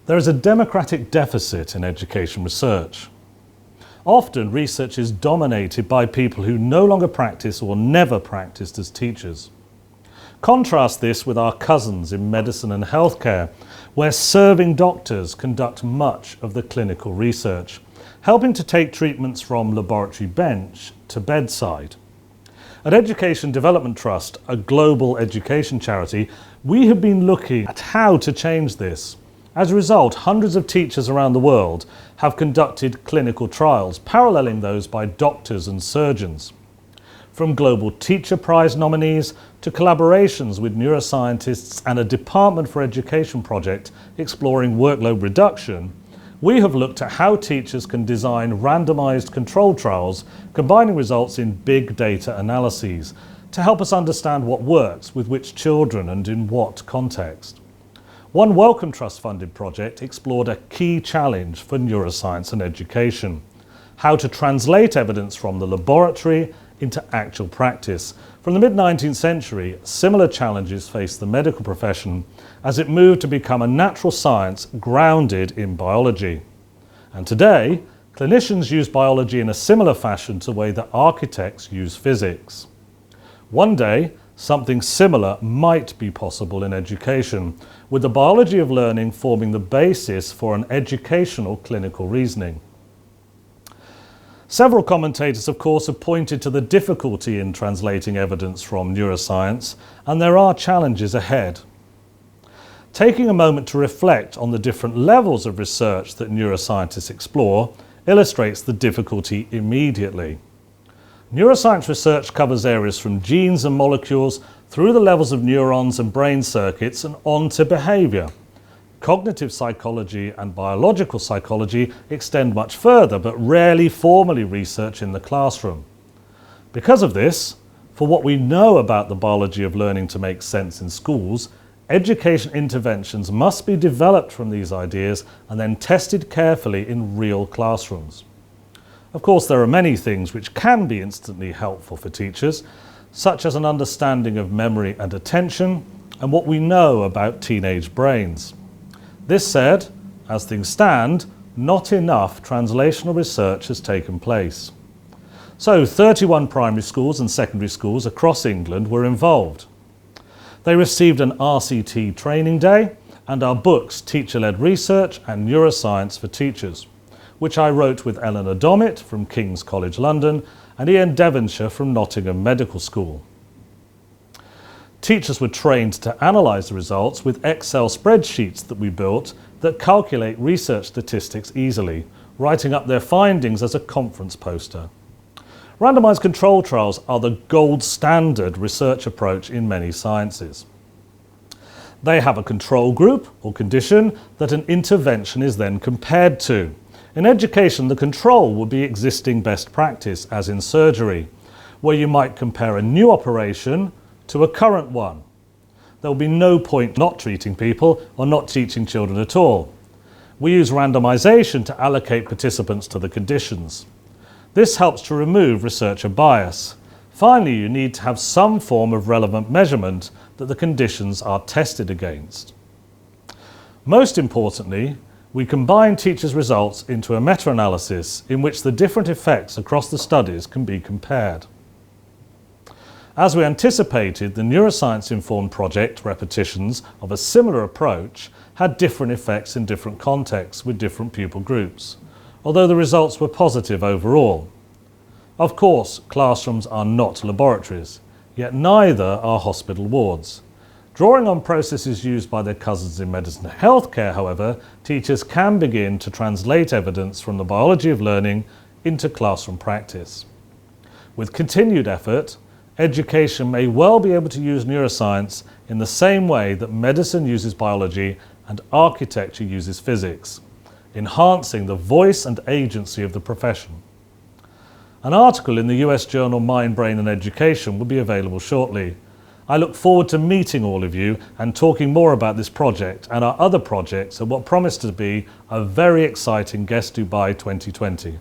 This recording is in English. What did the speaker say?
There is a democratic deficit in education research. Often research is dominated by people who no longer practice or never practiced as teachers. Contrast this with our cousins in medicine and healthcare, where serving doctors conduct much of the clinical research, helping to take treatments from laboratory bench to bedside. At Education Development Trust, a global education charity, we have been looking at how to change this. As a result, hundreds of teachers around the world have conducted clinical trials, paralleling those by doctors and surgeons. From Global Teacher Prize nominees to collaborations with neuroscientists and a Department for Education project exploring workload reduction, we have looked at how teachers can design randomized controlled trials, combining results in big data analyses to help us understand what works with which children and in what context. One Wellcome Trust funded project explored a key challenge for neuroscience and education: how to translate evidence from the laboratory into actual practice. From the mid-19th century, similar challenges faced the medical profession as it moved to become a natural science grounded in biology. And today, clinicians use biology in a similar fashion to the way that architects use physics. One day, something similar might be possible in education, with the biology of learning forming the basis for an educational clinical reasoning. Several commentators, of course, have pointed to the difficulty in translating evidence from neuroscience, and there are challenges ahead. Taking a moment to reflect on the different levels of research that neuroscientists explore illustrates the difficulty immediately. Neuroscience research covers areas from genes and molecules through the levels of neurons and brain circuits and on to behavior. Cognitive psychology and biological psychology extend much further, but rarely formally research in the classroom. Because of this, for what we know about the biology of learning to make sense in schools, education interventions must be developed from these ideas and then tested carefully in real classrooms. Of course, there are many things which can be instantly helpful for teachers, such as an understanding of memory and attention and what we know about teenage brains. This said, as things stand, not enough translational research has taken place. So 31 primary schools and secondary schools across England were involved. They received an RCT training day and our books Teacher-Led Research and Neuroscience for Teachers, which I wrote with Eleanor Dommett from King's College London and Ian Devonshire from Nottingham Medical School. Teachers were trained to analyse the results with Excel spreadsheets that we built that calculate research statistics easily, writing up their findings as a conference poster. Randomised control trials are the gold standard research approach in many sciences. They have a control group or condition that an intervention is then compared to. In education, the control would be existing best practice, as in surgery, where you might compare a new operation to a current one. There will be no point not treating people or not teaching children at all. We use randomization to allocate participants to the conditions. This helps to remove researcher bias. Finally, you need to have some form of relevant measurement that the conditions are tested against. Most importantly, we combine teachers' results into a meta-analysis in which the different effects across the studies can be compared. As we anticipated, the neuroscience-informed project repetitions of a similar approach had different effects in different contexts with different pupil groups, although the results were positive overall. Of course, classrooms are not laboratories, yet neither are hospital wards. Drawing on processes used by their cousins in medicine and healthcare, however, teachers can begin to translate evidence from the biology of learning into classroom practice. With continued effort, education may well be able to use neuroscience in the same way that medicine uses biology and architecture uses physics, enhancing the voice and agency of the profession. An article in the US journal Mind, Brain and Education will be available shortly. I look forward to meeting all of you and talking more about this project and our other projects at what promise to be a very exciting GESS Dubai 2020.